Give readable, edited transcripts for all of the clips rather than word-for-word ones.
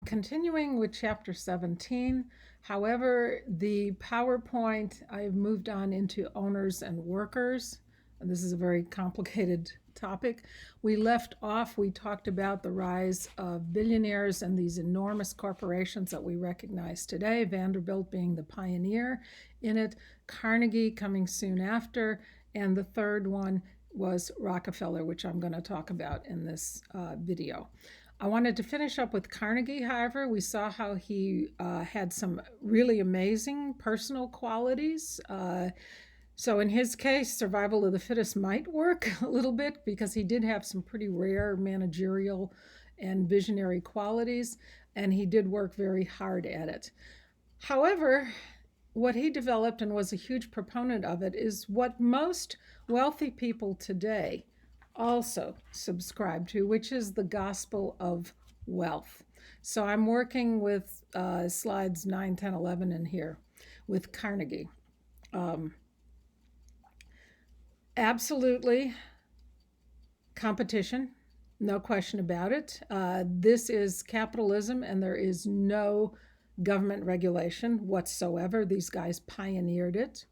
continuing with chapter 17. However, the PowerPoint, I've moved on into owners and workers. And this is a very complicated topic. We left off, we talked about the rise of billionaires and these enormous corporations that we recognize today, Vanderbilt being the pioneer in it, Carnegie coming soon after, and the third one was Rockefeller, which I'm going to talk about in this video. I wanted to finish up with Carnegie, however. We saw how he had some really amazing personal qualities. So in his case, survival of the fittest might work a little bit because he did have some pretty rare managerial and visionary qualities, and he did work very hard at it. However, what he developed and was a huge proponent of it is what most wealthy people today also subscribe to, which is the gospel of wealth. So I'm working with slides 9, 10, 11 in here with Carnegie. Absolutely competition, no question about it. This is capitalism, and there is no government regulation whatsoever. These guys pioneered it.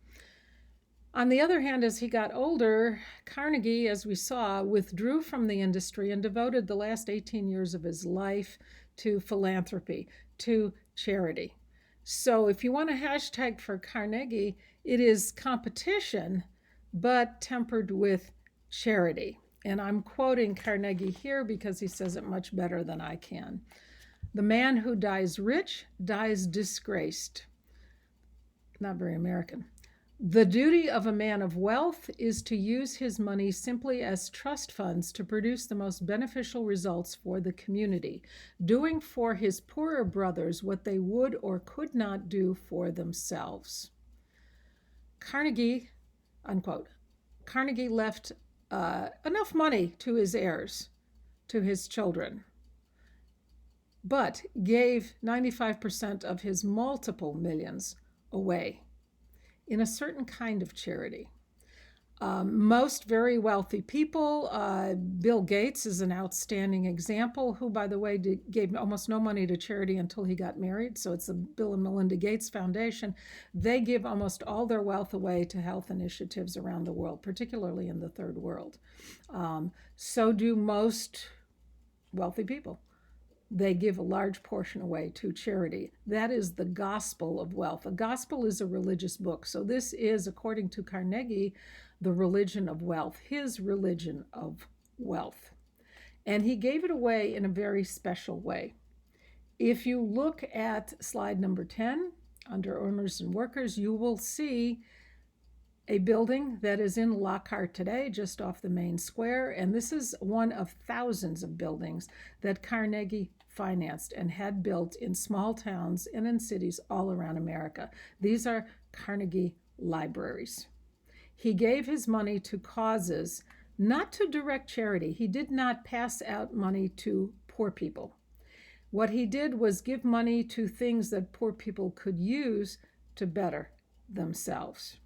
On the other hand, as he got older, Carnegie, as we saw, withdrew from the industry and devoted the last 18 years of his life to philanthropy, to charity. So if you want a hashtag for Carnegie, it is competition, but tempered with charity. And I'm quoting Carnegie here because he says it much better than I can. The man who dies rich dies disgraced. Not very American. The duty of a man of wealth is to use his money simply as trust funds to produce the most beneficial results for the community, doing for his poorer brothers what they would or could not do for themselves. Carnegie, unquote. Carnegie left enough money to his heirs, to his children, but gave 95% of his multiple millions away in a certain kind of charity. Most very wealthy people, Bill Gates is an outstanding example, who, by the way, gave almost no money to charity until he got married. So it's the Bill and Melinda Gates Foundation. They give almost all their wealth away to health initiatives around the world, particularly in the third world. So do most wealthy people. They give a large portion away to charity. That is the gospel of wealth. A gospel is a religious book. So this is, according to Carnegie, the religion of wealth, his religion of wealth. And he gave it away in a very special way. If you look at slide number 10, under owners and workers, you will see a building that is in Lockhart today, just off the main square. And this is one of thousands of buildings that Carnegie financed and had built in small towns and in cities all around America. These are Carnegie libraries. He gave his money to causes, not to direct charity. He did not pass out money to poor people. What he did was give money to things that poor people could use to better themselves.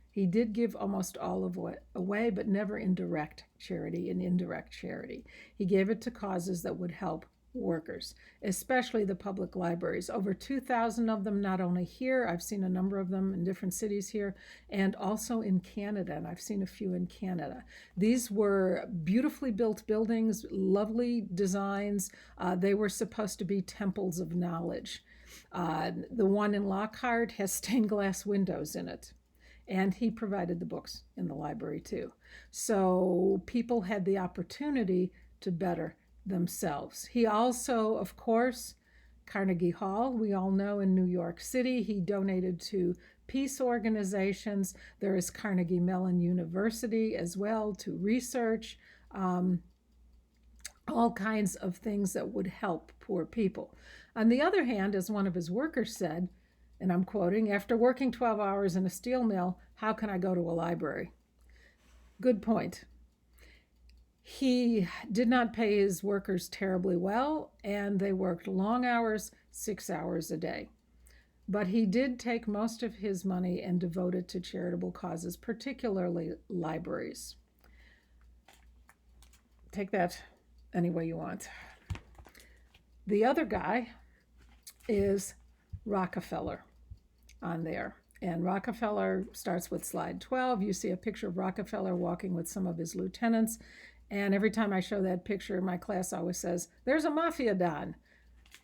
He did give almost all of it away, but never in direct charity, in indirect charity. He gave it to causes that would help workers, especially the public libraries. Over 2,000 of them, not only here, I've seen a number of them in different cities here, and also in Canada, and I've seen a few in Canada. These were beautifully built buildings, lovely designs. They were supposed to be temples of knowledge. The one in Lockhart has stained glass windows in it. And he provided the books in the library too. So people had the opportunity to better themselves. He also, of course, Carnegie Hall, we all know, in New York City, he donated to peace organizations. There is Carnegie Mellon University as well, to research, all kinds of things that would help poor people. On the other hand, as one of his workers said, and I'm quoting, "After working 12 hours in a steel mill, how can I go to a library?" Good point. He did not pay his workers terribly well, and they worked long hours, 6 hours a day. But he did take most of his money and devote it to charitable causes, particularly libraries. Take that any way you want. The other guy, is Rockefeller on there. And Rockefeller starts with slide 12. You see a picture of Rockefeller walking with some of his lieutenants. And every time I show that picture, my class always says, there's a mafia don.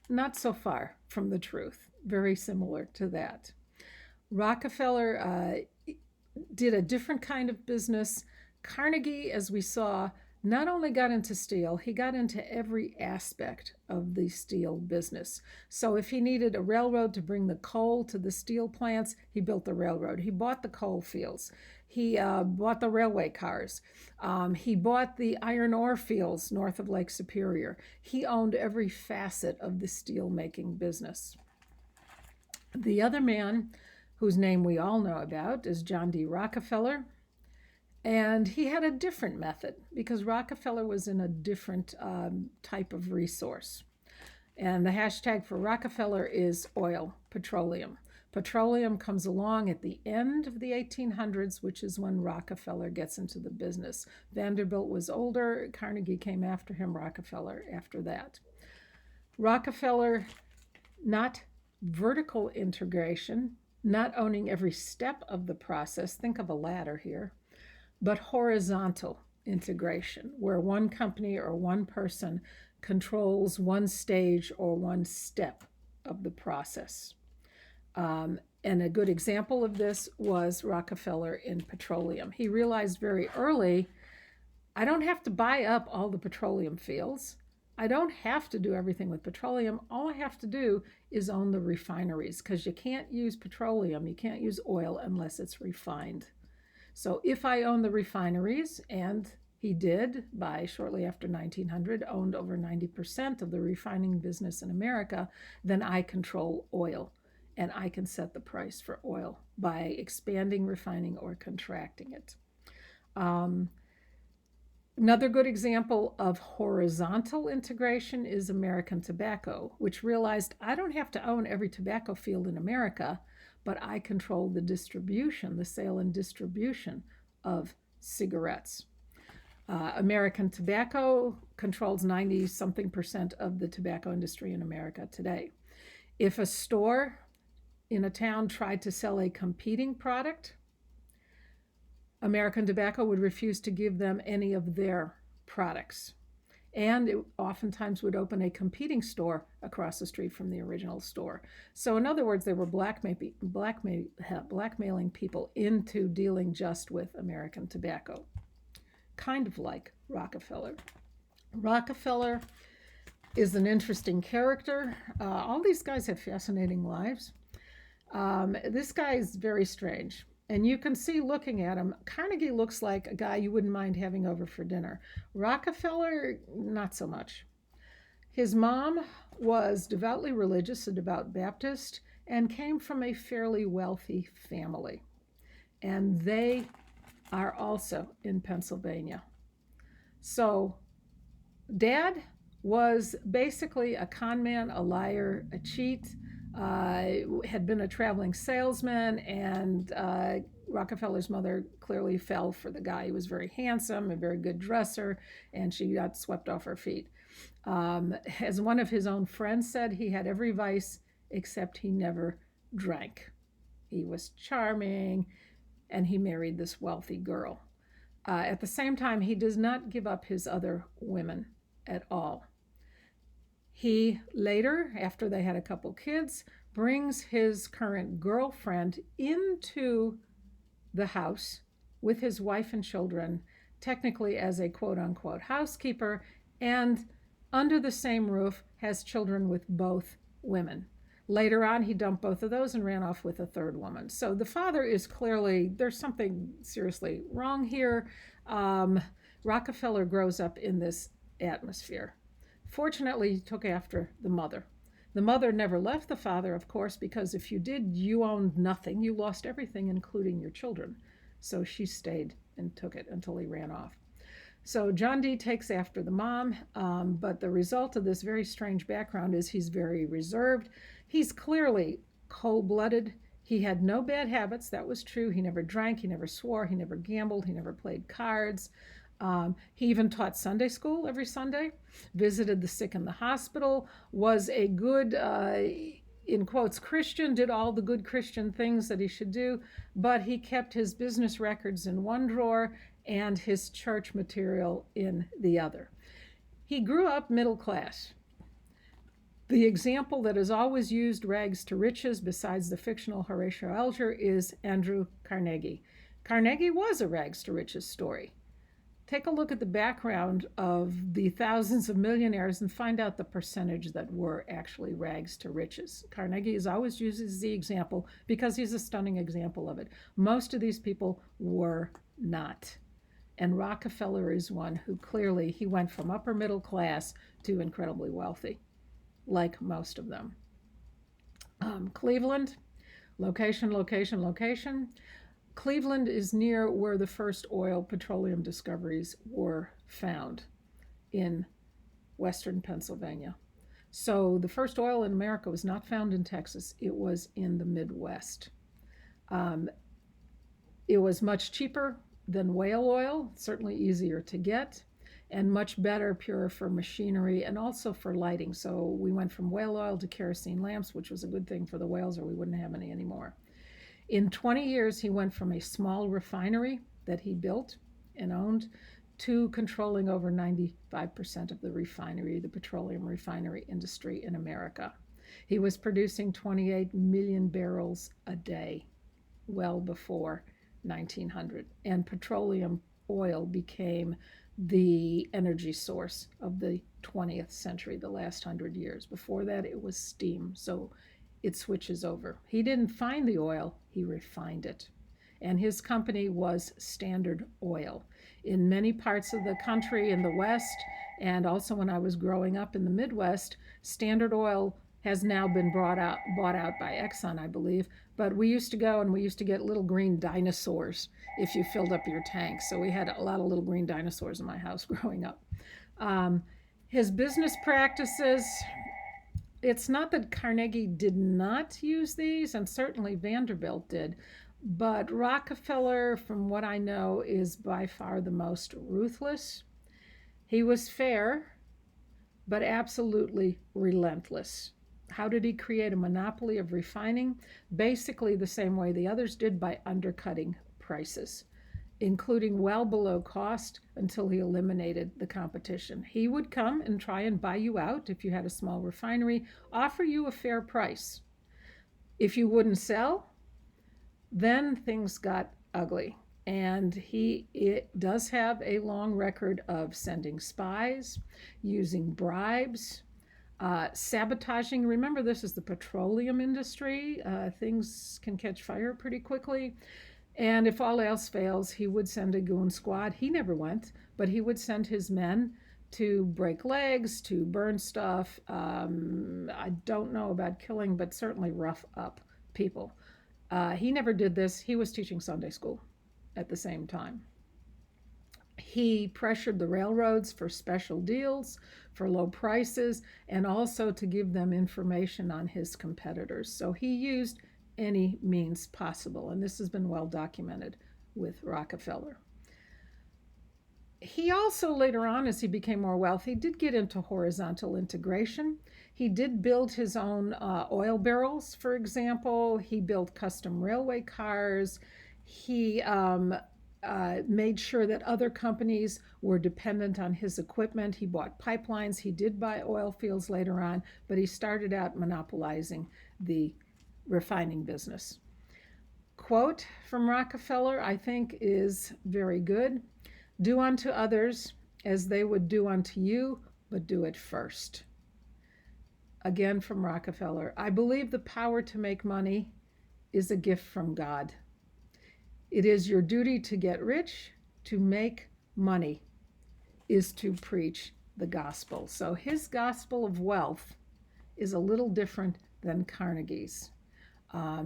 Not so far from the truth. Very similar to that. Rockefeller did a different kind of business. Carnegie, as we saw, not only got into steel, he got into every aspect of the steel business. So if he needed a railroad to bring the coal to the steel plants, he built the railroad. He bought the coal fields. He bought the railway cars. He bought the iron ore fields north of Lake Superior. He owned every facet of the steel making business. The other man, whose name we all know about, is John D. Rockefeller. And he had a different method because Rockefeller was in a different type of resource. And the hashtag for Rockefeller is oil, petroleum. Petroleum comes along at the end of the 1800s, which is when Rockefeller gets into the business. Vanderbilt was older. Carnegie came after him, Rockefeller after that. Rockefeller, not vertical integration, not owning every step of the process. Think of a ladder here. But horizontal integration, where one company or one person controls one stage or one step of the process. And a good example of this was Rockefeller in petroleum. He realized very early, I don't have to buy up all the petroleum fields. I don't have to do everything with petroleum. All I have to do is own the refineries, because you can't use petroleum, you can't use oil unless it's refined. So if I own the refineries, and he did by shortly after 1900, owned over 90% of the refining business in America, then I control oil, and I can set the price for oil by expanding refining or contracting it. Another good example of horizontal integration is American Tobacco, which realized I don't have to own every tobacco field in America, but I control the distribution, the sale and distribution of cigarettes. American Tobacco controls 90-something% of the tobacco industry in America today. If a store in a town tried to sell a competing product, American Tobacco would refuse to give them any of their products. And it oftentimes would open a competing store across the street from the original store. So in other words, they were blackmailing people into dealing just with American Tobacco. Kind of like Rockefeller. Rockefeller is an interesting character. All these guys have fascinating lives. This guy is very strange. And you can see looking at him, Carnegie looks like a guy you wouldn't mind having over for dinner. Rockefeller, not so much. His mom was devoutly religious, a devout Baptist, and came from a fairly wealthy family. And they are also in Pennsylvania. So Dad was basically a con man, a liar, a cheat, had been a traveling salesman, and Rockefeller's mother clearly fell for the guy. He was very handsome, a very good dresser, and she got swept off her feet. As one of his own friends said, he had every vice except he never drank. He was charming, and he married this wealthy girl. At the same time, he does not give up his other women at all. He later, after they had a couple kids, brings his current girlfriend into the house with his wife and children, technically as a quote-unquote housekeeper, and under the same roof has children with both women. Later on, he dumped both of those and ran off with a third woman. So the father is clearly, there's something seriously wrong here. Rockefeller grows up in this atmosphere. Fortunately, he took after the mother. The mother never left the father, of course, because if you did, you owned nothing. You lost everything, including your children. So she stayed and took it until he ran off. So John D. takes after the mom, but the result of this very strange background is he's very reserved. He's clearly cold-blooded. He had no bad habits. That was true. He never drank. He never swore. He never gambled. He never played cards. He even taught Sunday school every Sunday, visited the sick in the hospital, was a good in quotes, Christian, did all the good Christian things that he should do, but he kept his business records in one drawer and his church material in the other. He grew up middle class. The example that is always used, rags to riches, besides the fictional Horatio Alger, is Andrew Carnegie. Carnegie was a rags to riches story. Take a look at the background of the thousands of millionaires and find out the percentage that were actually rags to riches. Carnegie is always used as the example because he's a stunning example of it. Most of these people were not. And Rockefeller is one who clearly, he went from upper middle class to incredibly wealthy, like most of them. Cleveland, location, location, location. Cleveland is near where the first oil petroleum discoveries were found in western Pennsylvania. So the first oil in America was not found in Texas, it was in the Midwest. It was much cheaper than whale oil, certainly easier to get, and much better, pure for machinery and also for lighting. So we went from whale oil to kerosene lamps, which was a good thing for the whales, or we wouldn't have any anymore. In 20 years, he went from a small refinery that he built and owned to controlling over 95% of the refinery, the petroleum refinery industry in America. He was producing 28 million barrels a day, well before 1900. And petroleum oil became the energy source of the 20th century, the last 100 years. Before that, it was steam. So it switches over. He didn't find the oil, he refined it. And his company was Standard Oil. In many parts of the country in the West, and also when I was growing up in the Midwest, Standard Oil has now been bought out by Exxon, I believe. But we used to go and we used to get little green dinosaurs if you filled up your tank. So we had a lot of little green dinosaurs in my house growing up. His business practices, it's not that Carnegie did not use these, and certainly Vanderbilt did, but Rockefeller, from what I know, is by far the most ruthless. He was fair, but absolutely relentless. How did he create a monopoly of refining? Basically the same way the others did, by undercutting prices, including well below cost, until he eliminated the competition. He would come and try and buy you out if you had a small refinery, offer you a fair price. If you wouldn't sell, then things got ugly. And it does have a long record of sending spies, using bribes, sabotaging. Remember, this is the petroleum industry. Things can catch fire pretty quickly. And if all else fails, he would send a goon squad. He never went, but he would send his men to break legs, to burn stuff. I don't know about killing, but certainly rough up people. He never did this. He was teaching Sunday school at the same time. He pressured the railroads for special deals, for low prices, and also to give them information on his competitors. So he used any means possible, and this has been well documented with Rockefeller. He also, later on, as he became more wealthy, did get into horizontal integration. He did build his own oil barrels, for example. He built custom railway cars. He made sure that other companies were dependent on his equipment. He bought pipelines. He did buy oil fields later on, but he started out monopolizing the refining business. Quote from Rockefeller, I think, is very good. Do unto others as they would do unto you, but do it first. Again from Rockefeller, I believe the power to make money is a gift from God. It is your duty to get rich. To make money is to preach the gospel. So his gospel of wealth is a little different than Carnegie's.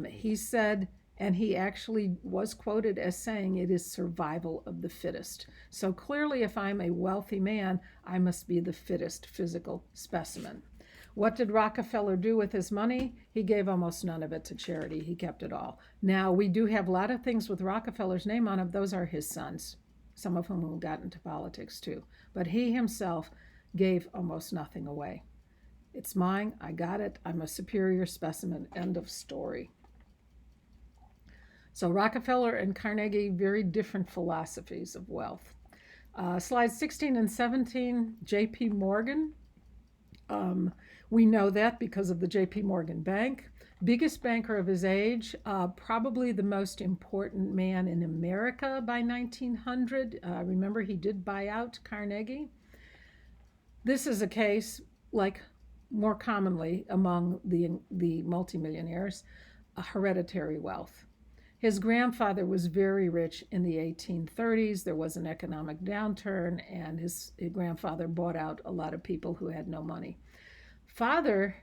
He said, and he actually was quoted as saying, it is survival of the fittest. So clearly, if I'm a wealthy man, I must be the fittest physical specimen. What did Rockefeller do with his money? He gave almost none of it to charity. He kept it all. Now, we do have a lot of things with Rockefeller's name on them. Those are his sons, some of whom got into politics too. But he himself gave almost nothing away. It's mine. I got it. I'm a superior specimen. End of story. So Rockefeller and Carnegie, very different philosophies of wealth. Slides 16 and 17, J.P. Morgan. We know that because of the J.P. Morgan Bank. Biggest banker of his age, probably the most important man in America by 1900. Remember, he did buy out Carnegie. This is a case, like more commonly among the multimillionaires, a hereditary wealth. His grandfather was very rich in the 1830s. There was an economic downturn, and his grandfather bought out a lot of people who had no money. Father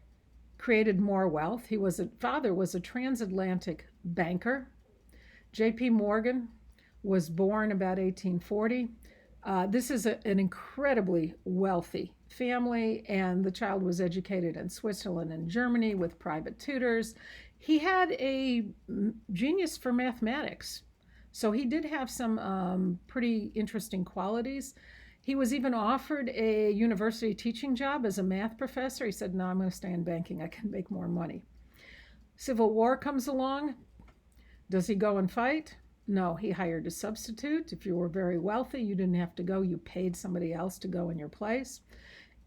created more wealth. Father was a transatlantic banker. J.P. Morgan was born about 1840. This is an incredibly wealthy family, and the child was educated in Switzerland and Germany with private tutors. He had a genius for mathematics, so he did have some pretty interesting qualities. He was even offered a university teaching job as a math professor. He said, no, I'm going to stay in banking. I can make more money. Civil War comes along. Does he go and fight? No, he hired a substitute. If you were very wealthy, you didn't have to go. You paid somebody else to go in your place.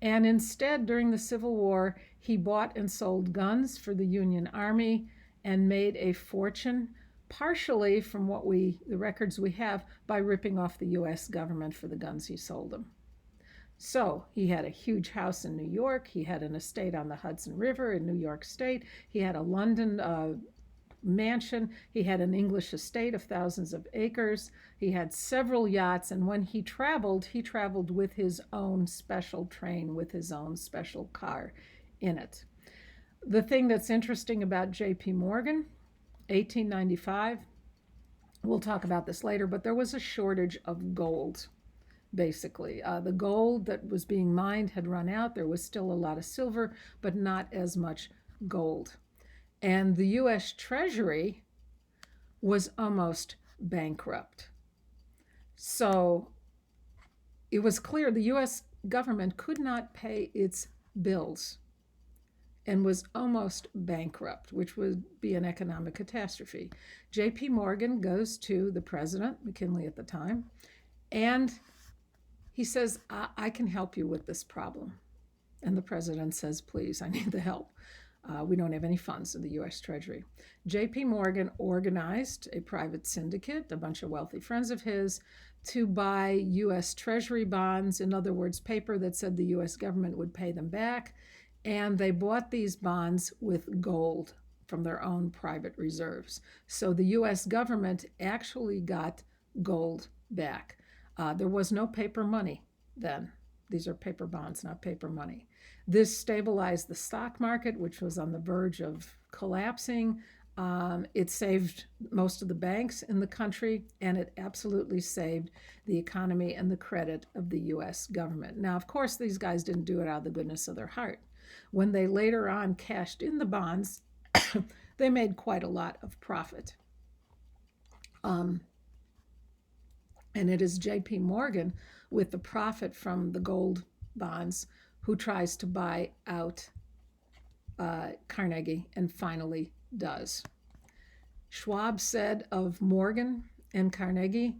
And instead, during the Civil War, he bought and sold guns for the Union Army and made a fortune, partially from the records we have, by ripping off the U.S. government for the guns he sold them. So he had a huge house in New York. He had an estate on the Hudson River in New York State. He had a London mansion. He had an English estate of thousands of acres. He had several yachts, and when he traveled with his own special train, with his own special car in it. The thing that's interesting about J.P. Morgan, 1895, we'll talk about this later, but there was a shortage of gold, basically. The gold that was being mined had run out. There was still a lot of silver, but not as much gold. And the U.S. Treasury was almost bankrupt. So it was clear the U.S. government could not pay its bills and was almost bankrupt, which would be an economic catastrophe. J.P. Morgan goes to the president, McKinley at the time, and he says, I can help you with this problem. And the president says, please, I need the help. We don't have any funds in the U.S. Treasury. J.P. Morgan organized a private syndicate, a bunch of wealthy friends of his, to buy U.S. Treasury bonds, in other words, paper that said the U.S. government would pay them back. And they bought these bonds with gold from their own private reserves. So the U.S. government actually got gold back. There was no paper money then. These are paper bonds, not paper money. This stabilized the stock market, which was on the verge of collapsing. It saved most of the banks in the country, and it absolutely saved the economy and the credit of the U.S. government. Now, of course, these guys didn't do it out of the goodness of their heart. When they later on cashed in the bonds, they made quite a lot of profit. And it is J.P. Morgan, with the profit from the gold bonds, who tries to buy out Carnegie and finally does. Schwab said of Morgan and Carnegie,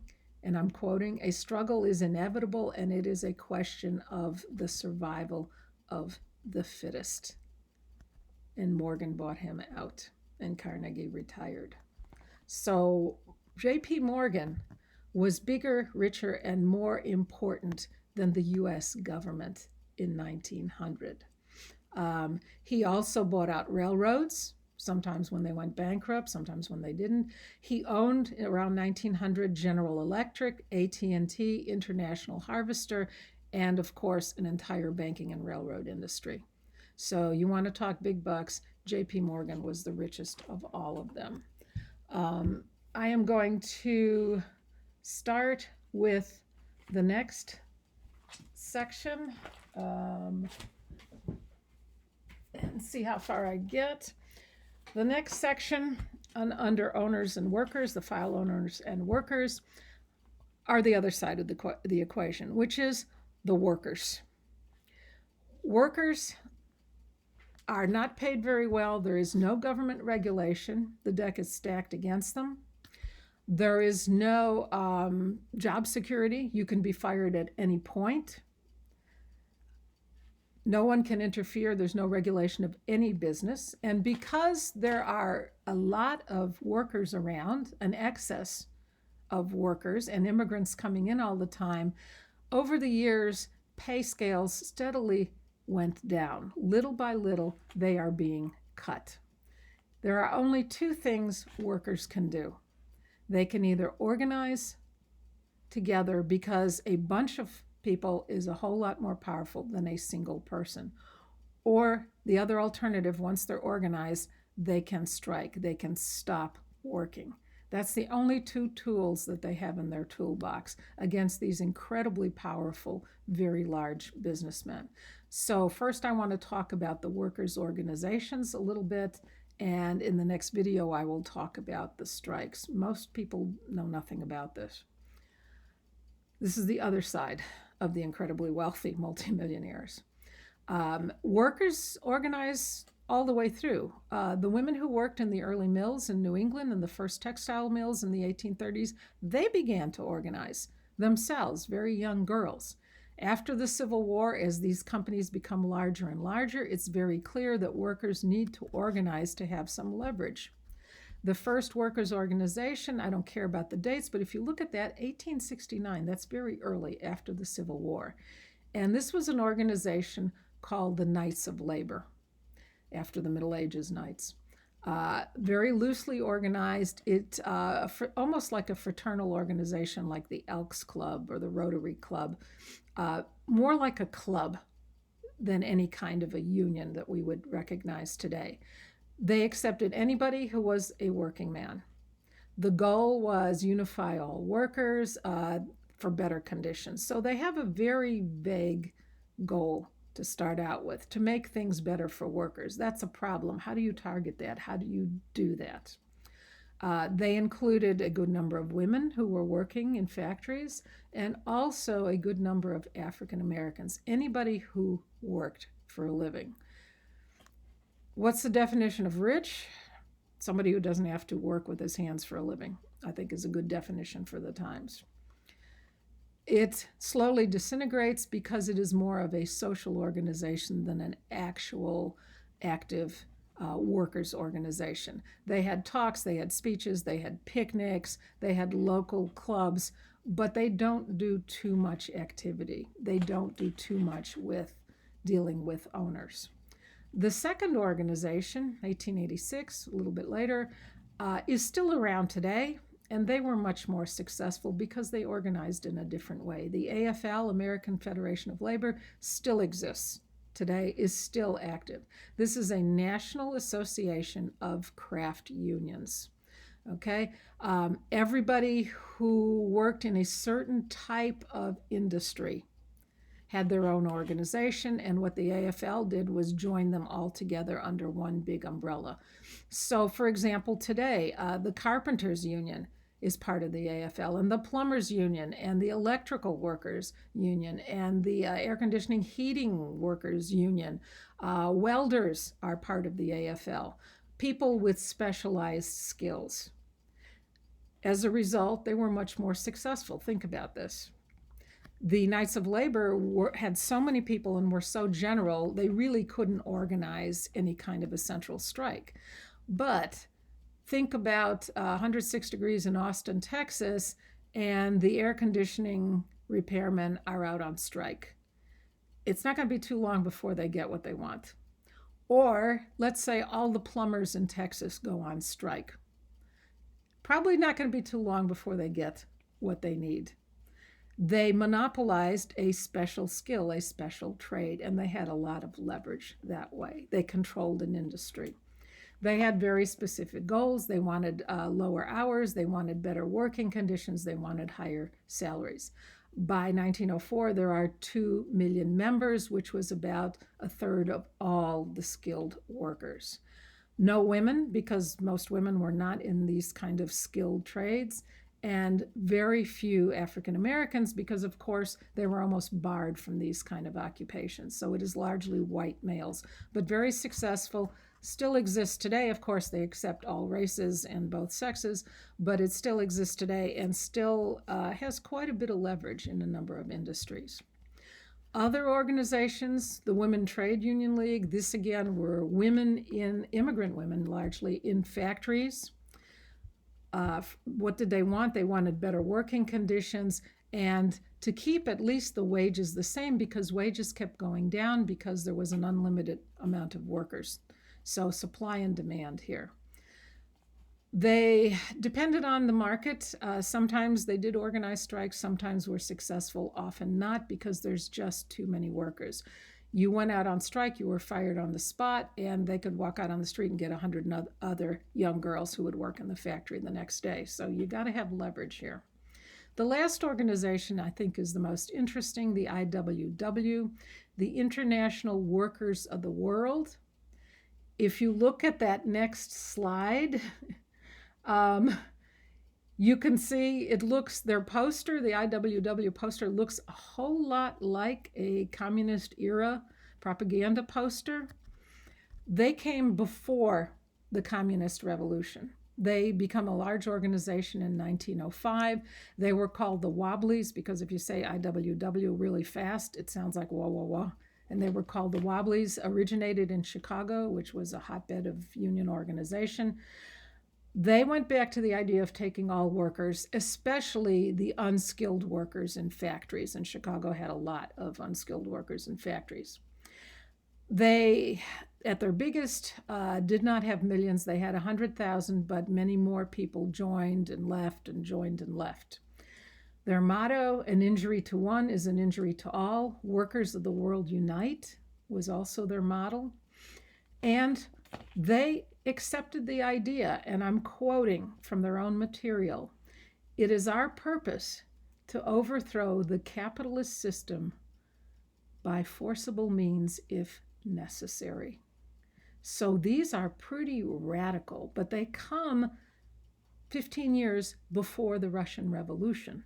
and I'm quoting, "A struggle is inevitable, and it is a question of the survival of the fittest." And Morgan bought him out, and Carnegie retired. So J.P. Morgan was bigger, richer, and more important than the U.S. government in 1900. He also bought out railroads, sometimes when they went bankrupt, sometimes when they didn't. He owned, around 1900, General Electric, AT&T, International Harvester, and of course, an entire banking and railroad industry. So you want to talk big bucks, J.P. Morgan was the richest of all of them. I am going to start with the next section and see how far I get. The next section under owners and workers, the file owners and workers, are the other side of the equation, which is the workers. Workers are not paid very well. There is no government regulation. The deck is stacked against them. There is no job security. You can be fired at any point. No one can interfere. There's no regulation of any business. And because there are a lot of workers around, an excess of workers and immigrants coming in all the time, over the years, pay scales steadily went down. Little by little, they are being cut. There are only two things workers can do. They can either organize together, because a bunch of people is a whole lot more powerful than a single person. Or the other alternative, once they're organized, they can strike. They can stop working. That's the only two tools that they have in their toolbox against these incredibly powerful, very large businessmen. So first I want to talk about the workers' organizations a little bit, and in the next video I will talk about the strikes. Most people know nothing about this. This is the other side of the incredibly wealthy multimillionaires. Workers organize all the way through. The women who worked in the early mills in New England and the first textile mills in the 1830s, they began to organize themselves, very young girls. After the Civil War, as these companies become larger and larger, it's very clear that workers need to organize to have some leverage. The first workers' organization, I don't care about the dates, but if you look at that, 1869, that's very early after the Civil War. And this was an organization called the Knights of Labor, after the Middle Ages Knights. Very loosely organized. It almost like a fraternal organization like the Elks Club or the Rotary Club, more like a club than any kind of a union that we would recognize today. They accepted anybody who was a working man. The goal was unify all workers for better conditions. So they have a very vague goal to start out with, to make things better for workers. That's a problem. How do you target that? How do you do that? They included a good number of women who were working in factories, and also a good number of African Americans, anybody who worked for a living. What's the definition of rich? Somebody who doesn't have to work with his hands for a living, I think, is a good definition for the times. It slowly disintegrates because it is more of a social organization than an actual active workers' organization. They had talks, they had speeches, they had picnics, they had local clubs, but they don't do too much activity. They don't do too much with dealing with owners. The second organization, 1886, a little bit later, is still around today, and they were much more successful because they organized in a different way. The AFL, American Federation of Labor, still exists today, is still active. This is a national association of craft unions. Okay, everybody who worked in a certain type of industry had their own organization, and what the AFL did was join them all together under one big umbrella. So, for example, today, the Carpenters Union is part of the AFL, and the Plumbers Union, and the Electrical Workers Union, and the Air Conditioning Heating Workers Union. Welders are part of the AFL, people with specialized skills. As a result, they were much more successful. Think about this. The Knights of Labor had so many people and were so general, they really couldn't organize any kind of a central strike. But think about 106 degrees in Austin, Texas, and the air conditioning repairmen are out on strike. It's not going to be too long before they get what they want. Or let's say all the plumbers in Texas go on strike. Probably not going to be too long before they get what they need. They monopolized a special skill, a special trade, and they had a lot of leverage that way. They controlled an industry. They had very specific goals. They wanted lower hours. They wanted better working conditions. They wanted higher salaries. By 1904, there are 2 million members, which was about a third of all the skilled workers. No women, because most women were not in these kind of skilled trades. and very few African Americans because, of course, they were almost barred from these kind of occupations. So it is largely white males, but very successful. Still exists today. Of course, they accept all races and both sexes, but it still exists today and still has quite a bit of leverage in a number of industries. Other organizations, the Women Trade Union League, this again were immigrant women largely, in factories. What did they want? They wanted better working conditions and to keep at least the wages the same, because wages kept going down because there was an unlimited amount of workers. So supply and demand here. They depended on the market. Sometimes they did organize strikes, sometimes were successful, often not, because there's just too many workers. You went out on strike, you were fired on the spot, and they could walk out on the street and get 100 other young girls who would work in the factory the next day. So you got to have leverage here. The last organization I think is the most interesting, the IWW, the International Workers of the World. If you look at that next slide, you can see their poster, the IWW poster, looks a whole lot like a communist era propaganda poster. They came before the communist revolution. They become a large organization in 1905. They were called the Wobblies because if you say IWW really fast, it sounds like wah, wah, wah. And they were called the Wobblies, originated in Chicago, which was a hotbed of union organization. They went back to the idea of taking all workers, especially the unskilled workers in factories, and Chicago had a lot of unskilled workers in factories. They, at their biggest, did not have millions. They had 100,000, but many more people joined and left and joined and left. Their motto, an injury to one is an injury to all. Workers of the world unite was also their motto. And they accepted the idea, and I'm quoting from their own material, "It is our purpose to overthrow the capitalist system by forcible means if necessary." So these are pretty radical, but they come 15 years before the Russian Revolution,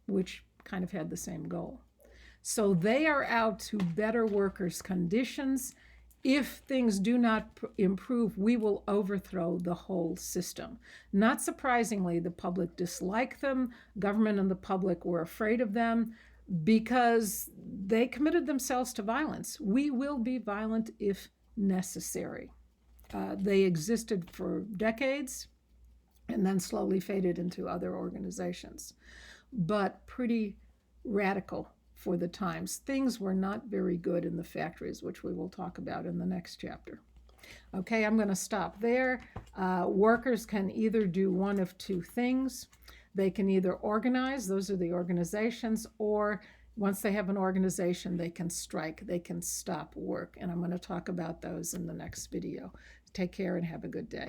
which kind of had the same goal. So they are out to better workers' conditions. If things do not improve, we will overthrow the whole system. Not surprisingly, the public disliked them. Government and the public were afraid of them because they committed themselves to violence. We will be violent if necessary. They existed for decades and then slowly faded into other organizations, but pretty radical for the times. Things were not very good in the factories, which we will talk about in the next chapter. Okay, I'm going to stop there. Workers can either do one of two things. They can either organize, those are the organizations, or once they have an organization, they can strike, they can stop work. And I'm going to talk about those in the next video. Take care and have a good day.